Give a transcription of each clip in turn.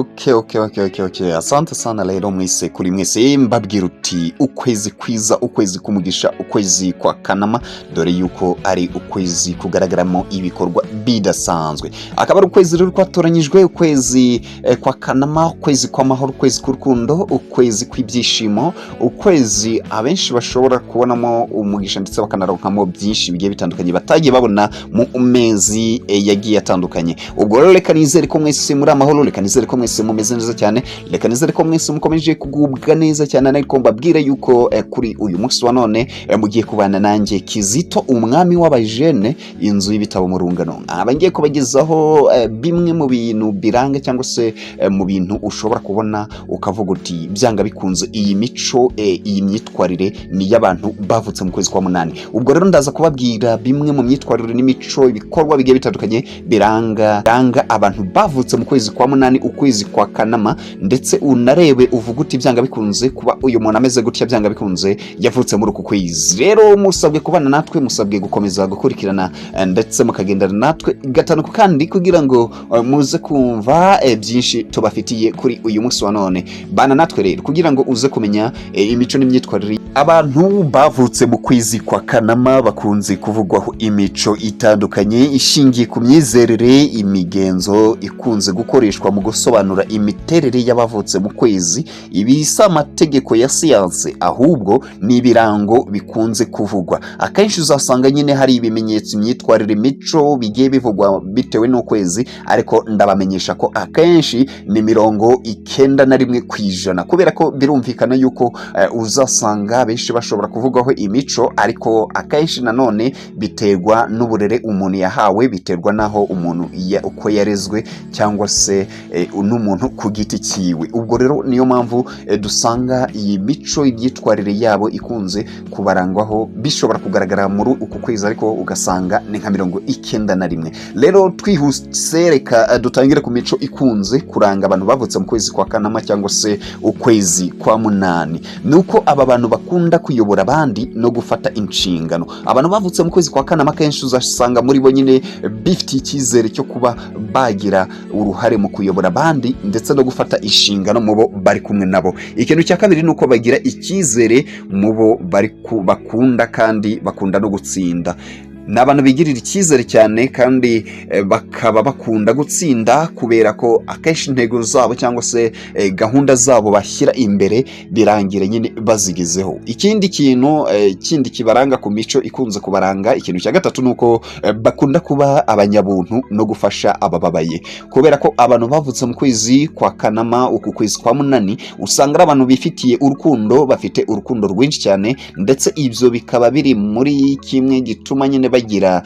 Okay. Asante sana rero mwese kuri mwese mbabwira uti ukwezi kwiza, ukwezi kumugisha, ukwezi kwa Kanama, dore yuko ari ukwezi kugaragaramo ibikorwa bidasanzwe. Akaba ari ukwezi rero kwatoranyijwe, ukwezi kwa Kanama, ukwezi kw'amahoro, ukwezi k'urukundo, ukwezi kw'ibyishimo, ukwezi abenshi bashobora kubonamo umugisha ndetse bakanaronkamo byinshi bigiye bitandukanye batagiye babona mu mezi yagiye atandukanye. Ubwo rero reka nizere ko mwese muri amahoro, reka nizere ko mwese mumeze neza cyane, reka nizere ko mwese mukomeje kugubwa neza cyane, ariko mbabwire yuko kuri uyu munsi wa none mugiye kubana nanjye Kizito, umwami w'abajene, inzu y'ibitabo mu rungano. Abangiye kubagezaho bimwe mu bintu biranga cyangwa se mu bintu ushobora kubona ukavuga uti byanga bikunze iyi mico, iyi myitwarire ni y'abantu bavutse mu kwezi kwa munani. Ubwo rero ndaza kubabwira bimwe mu myitwarire n'imico, ibikorwa bigiye bitandukanye biranga abantu bavutse mu kwezi kwa munani, ukwezi kwa Kanama, ndetse unarebe uvuga uti byanga bikunze kuba uyu muntu ameze gutya, byanga bikunze yavutse muri uku kwezi. Rero musabwe kubana natwe, musabwe gukomeza gukurikirana ndetse mukagendana natwe gatanu kandi kugira ngo muze kumva byinshi tubafitiye kuri uyu munsi wa none. Bana natwe rero kugira ngo uze kumenya imico n'imyitwarire. Abantu bavutse mu kwezi kwa Kanama bakunze kuvugwaho imico itandukanye ishingiye ku myizerere, imigenzo ikunze gukoreshwa mu gusobanura imiterere y'abavutse mu kwezi. Ibi si amategeko ya siyanse, ahubwo ni ibirango bikunze kuvugwa. Akenshi uzasanga nyine hari ibimenyetso, imyitwarire, imico bigiye bivugwa bitewe n'ukwezi, ariko ndabamenyesha ko akenshi ni 91% kubera ko birumvikana yuko uzasanga benshi bashobora kuvugaho imico, ariko akenshi nanone biterwa n'uburere umuntu yahawe, biterwa naho umuntu uko yarezwe cyangwa se n'umuntu ku giti cyiwe. Ubwo rero niyo mpamvu dusanga iyi mico, imyitwarire yabo ikunze kubarangwaho, bishobora kugaragara muri uku kwezi ariko ugasanga ni nka 91. Rero twihuse reka dutangire ku mico ikunze kuranga abantu bavutse mu kwezi kwa Kanama cyangwa se ukwezi kwa munani. Nuko aba bantu bakunda kuyobora abandi no gufata inshingano. Abantu bavutse mu kwezi kwa Kanama kenshi uzasanga muri bo nyine bifite icyizere cyo kuba bagira uruhare mu kuyobora abandi ndetse no gufata inshingano mu bo bari kumwe nabo. Ikintu cya kabiri nuko bagira icyizere mu bo bakunda kandi bakunda no gutsinda. N'abantu bigirira icyizere cyane kandi bakaba bakunda gutsinda kubera ko akenshi intego zabo cyangwa se gahunda zabo bashyira imbere birangira nyine bazigezeho. Ikindi kintu kindi kibaranga ku mico ikunze kubaranga, ikintu cya gatatu nuko bakunda kuba abanyabuntu no gufasha abababaye. Kubera ko abantu bavutse mu kwezi kwa Kanama, uku kwezi kwa munani, usanga ari abantu bifitiye urukundo, bafite urukundo rwinshi cyane, ndetse ibyo bikaba biri muri kimwe gituma nyine bagira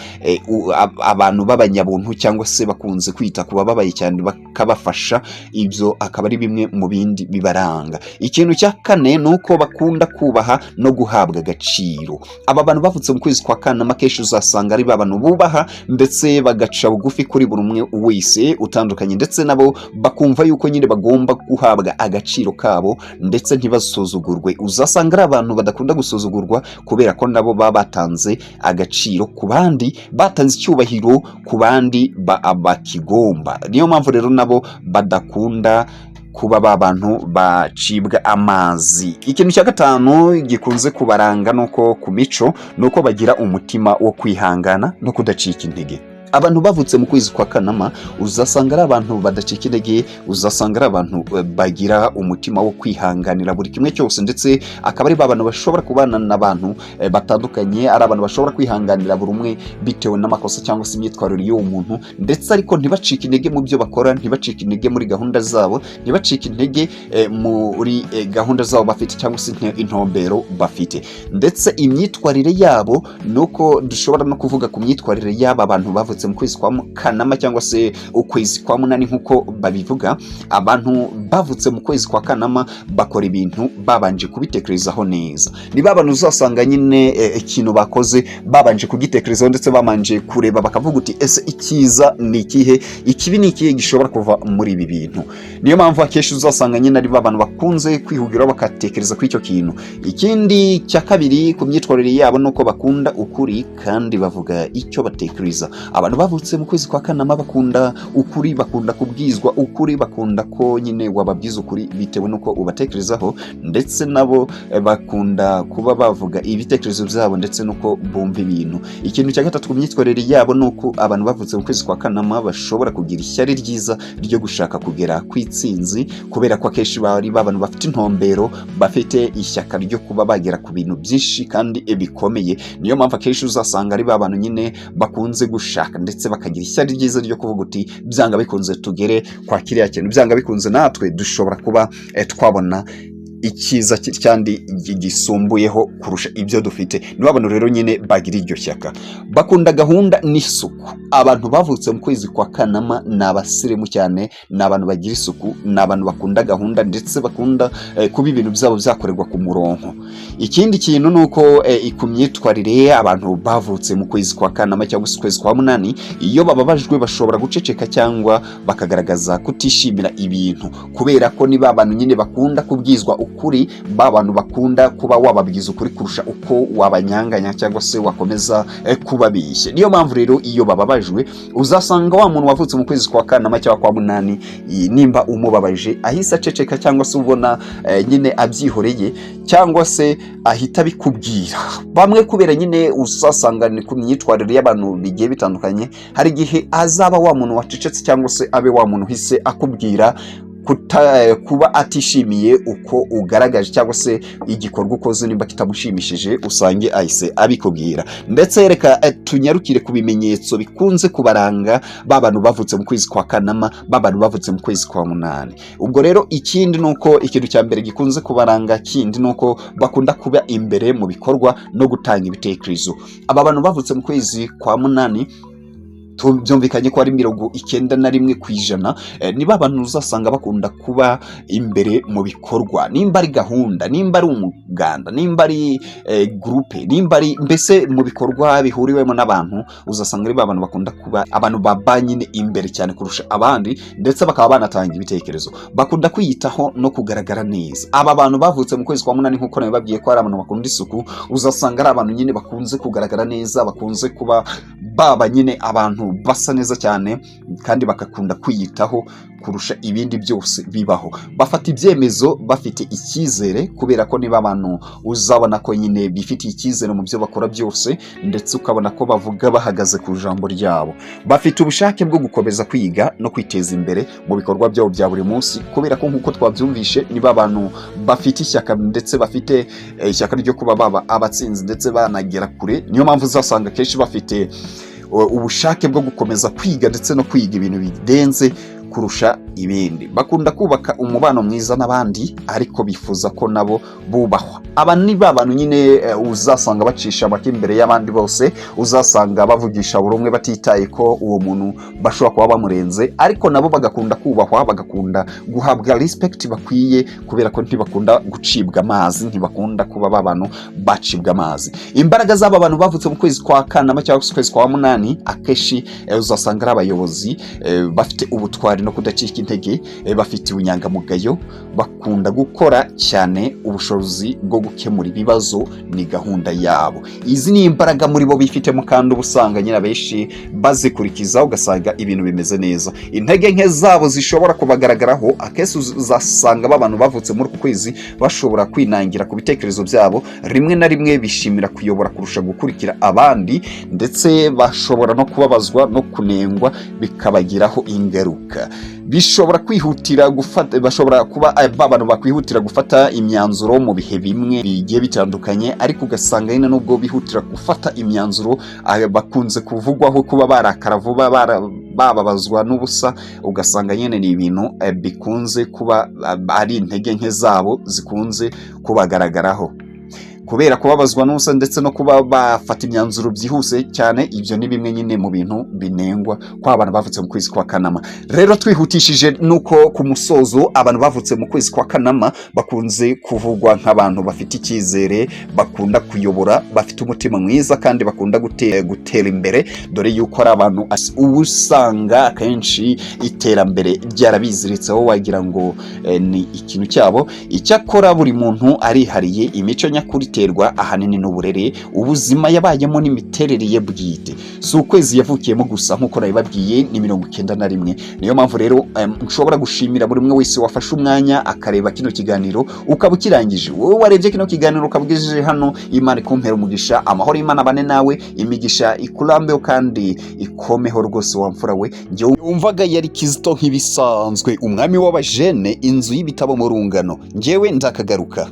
abantu b'abanyabuntu cyangwa se bakunze kwita ku bababaye cyane bakabafasha. Ibyo akaba ari bimwe mu bindi bibaranga. Ikintu cya kane nuko bakunda kubaha no guhabwa agaciro. Aba bantu bavutse mu kwezi kwa Kanama kenshi uzasanga ari abantu bubaha ndetse bagaca bugufi kuri buri umwe wese utandukanye, ndetse nabo bakumva yuko nyine bagomba guhabwa agaciro kabo ndetse ntibasuzugurwe. Uzasanga ari abantu badakunda gusuzugurwa kubera ko nabo baba batanze agaciro ku bandi, batanze icyubahiro ku bandi bakigomba. Niyo mpamvu rero nabo badakunda kuba babantu bacibwa amazi. Ikintu cya gatanu gikunze kubaranga nuko ku mico nuko bagira umutima wo kwihangana no kudacika intege. Abantu bavutse mu kwezi kwa Kanama uzasanga ari abantu badacika intege, uzasanga ari abantu bagira umutima wo kwihanganira buri kimwe cyose, ndetse akaba ari abantu bashobora kubana n'abantu batandukanye, ari abantu bashobora kwihanganira buri umwe bitewe n'amakosa cyangwa se imyitwarire y'uwo muntu, ndetse ariko ntibacike intege mu byo bakora, ntibacike intege muri gahunda zabo, ntibacike intege muri gahunda zabo bafite cyangwa se intumbero bafite. Ndetse imyitwarire yabo nuko dushobora no kuvuga ku myitwarire y'aba bantu bavutse mu kwezi kwa Kanama cyangwa se ukwezi kwa munani nkuko babivuga. Abantu bavutse mu kwezi kwa Kanama bakora ibintu babanje kubitekerezaho neza. Niba abantu uzasanga nyine ikintu bakoze babanje kugitekerezaho ndetse babanje kureba bakavuga uti ese ikiza ni ikihe, ikibi ni ikihe gishobora kuva muri ibi bintu. Niyo mpamvu akenshi uzasanga nyine ari abantu bakunze kwihugira bakatekereza kuri icyo kintu. Ikindi cya kabiri ku myitwarire yabo nuko bakunda ukuri kandi bavuga icyo batekereza. Abantu abantu bavutse mu kwezi kwa Kanama bakunda ukuri, bakunda kubwizwa ukuri, bakunda ko nyine wababwiza ukuri bitewe nuko ubatekerezaho, ndetse nabo bakunda kuba bavuga ibitekerezo byabo ndetse nuko bumva ibintu. Ikintu cya gatatu ku myitwarire yabo nuko abantu bavutse mu kwezi kwa Kanama bashobora kugira ishyari ryiza ryo gushaka kugera kwitsinzi, kubera ko akenshi bari abantu bafite intumbero, bafite ishyaka ryo kuba bagera ku bintu byinshi kandi bikomeye. Niyo mpamvu akenshi uzasanga ari abantu nyine bakunze gushaka ndetse bakagira ishyari ryiza ryo kuvuga uti byanga bikunze tugere kwa kiriya kintu, byanga bikunze natwe dushobora kuba twabona ikiza cyandi gisumbuyeho kurusha ibyo dufite. Nibo abantu rero nyine bagira iryo shyaka, bakunda gahunda n'isuku. Abantu bavutse mu kwezi kwa Kanama ni abasirimu cyane, ni abantu bagira isuku, ni abantu bakunda gahunda ndetse bakunda kuba ibintu byabo byakorerwa ku murongo. Ikindi kintu nuko ku myitwarire abantu bavutse mu kwezi kwa Kanama cyangwa se kwezi kwa Munani, iyo bababajwe bashobora guceceka cyangwa bakagaragaza kutishimira ibintu, kubera ko ni abantu nyine bakunda kubwizwa ukuri, bantu bakunda kuba wababwiza ukuri kurusha uko wabanyanganya cyangwa se wakomeza kubabishye. Niyo mpamvu rero iyo bababajwe uzasanga wa muntu wavutse mu kwezi kwa Kanama cyangwa kwa Munani, nimba umubabaje ahise aceceka cyangwa se ubona nyine abyihoreye cyangwa se ahita bikubwira. Bamwe kubera nyine uzasanga ni ku myitwarire y'abantu bigiye bitandukanye, hari igihe azaba wa muntu wacecetse cyangwa se abe wa muntu hise akubwira kuba atishimiye uko ugaragaje cyangwa se igikorwa ukoze nimba kitamushimishije, usange ahise abikubwira. Ndetse reka tunyarukire ku bimenyetso bikunze kubaranga babantu bavutse mu kwezi kwa Kanama, babantu bavutse mu kwezi kwa Munani. Ubwo rero ikindi nuko ikintu cya mbere gikunze kubaranga kindi nuko bakunda kuba imbere mu bikorwa no gutanga ibitekerezo. Aba bantu bavutse mu kwezi kwa Munani byumvikanye ko ari 91%, ni babantu uzasanga bakunda kuba imbere mu bikorwa, nimba ari gahunda, nimba ari umuganda, nimba ari groupe, nimba ari mbese mu bikorwa bihuriwemo n'abantu, uzasanga ari babantu bakunda kuba abantu babanyine imbere cyane kurusha abandi, ndetse bakaba banatanga ibitekerezo, bakunda kwiyitaho no kugaragara neza. Aba bantu bavutse mu kwezi kwa Munani nkuko nabibabwiye ko ari abantu bakunda isuku, uzasanga ari abantu nyine bakunze kugaragara neza, bakunze kuba baba nyine abantu basa neza cyane kandi bakakunda kwiyitaho kurusha ibindi byose bibaho. Bafata ibyemezo bafite icyizere, kubera ko niba abantu uzabona ko nyine bifitiye icyizere mu byo bakora byose, ndetse ukabona ko bavuga bahagaze ku jambo ryabo. Bafite ubushake bwo gukomeza kwiga no kwiteza imbere mu bikorwa byabo bya buri munsi, kubera ko nkuko twabyumvishe niba abantu bafite ishyaka ndetse bafite ishyaka ryo kuba baba abatsinzi ndetse banagera kure. Niyo mpamvu uzasanga kenshi bafite ubushake bwo gukomeza kwiga ndetse no kwiga ibintu bidenze kurusha ibindi. Bakunda kubaka umubano mwiza n'abandi, ariko bifuza ko nabo bubahwa. Aba ni babantu nyine uzasanga bacisha make imbere y'abandi bose, uzasanga bavugisha buri umwe batitaye ko uwo muntu bashobora kuba bamurenze, ariko nabo bagakunda kubahwa, bagakunda guhabwa respect bakwiye, kubera ko ntibakunda gucibwa amazi, ntibakunda kuba babantu bacibwa amazi. Imbaraga z'aba bantu bavutse mu kwezi kwa Kanama cyangwa kwezi kwa Munani, akeshi uzasanga ari abayobozi bafite ubutwari no kudacika intege, bafite ubunyangamugayo, bakunda gukora cyane, ubushobozi bwo gukemura ibibazo ni gahunda yabo. Izi ni imbaraga muri bo bifitemo, kandi ubusanga nyine benshi bazikurikiza ugasanga ibintu bimeze neza. Intege nke zabo zishobora kubagaragaraho, akese uzasanga babantu bavutse muri ku kwezi bashobora kwinangira ku bitekerezo byabo, rimwe na rimwe bishimira kuyobora kurusha gukurikira abandi, ndetse bashobora no kubabazwa no kunengwa bikabagiraho ingaruka. Bishobora kwihutira gufata, bashobora kuba abantu bakwihutira gufata imyanzuro mu bihe bimwe bigiye bitandukanye, ariko ugasanga nyine nubwo bihutira gufata imyanzuro bakunze kuvugwaho kuba barakara vuba, bababazwa n'ubusa. Ugasanga nyine ni ibintu bikunze kuba ari intege nke zabo zikunze kubagaragaraho, kubera kubabazwa n'ubusa ndetse no kuba bafata imyanzuro byihuse cyane. Ibyo ni bimwe nyine mu bintu binengwa kwa abantu bavutse mu kwezi kwa Kanama. Rero twihutishije nuko ku musozo, abantu bavutse mu kwezi kwa Kanama bakunze kuvugwa nk'abantu bafite icyizere, bakunda kuyobora, bafite umutima mwiza kandi bakunda gutera imbere, dore yuko ari abantu usanga akenshi iterambere ryarabiziritseho wagira ngo ni ikintu cyabo. Icyakora buri muntu arihariye, imico nyakuri biterwa ahanini n'uburere ubuzima yabayemo n'imiterere ye bwite. Si ukwezi yavukiyemo gusa nk'uko nabibabwiye ni 91. Niyo mpamvu rero nshobora gushimira buri umwe wese wafashe umwanya akareba kino kiganiro ukaba ukirangije. Wowe warebye kino kiganiro ukabugejeje hano, Imana ikumpera umugisha, amahoro y'Imana bane nawe, imigisha ikurambeho kandi ikomeho rwose wamfura we. Njye wumvaga yari Kizito nk'ibisanzwe, umwami w'abajene, inzu y'ibitabo mu rungano. Njyewe ndakagaruka.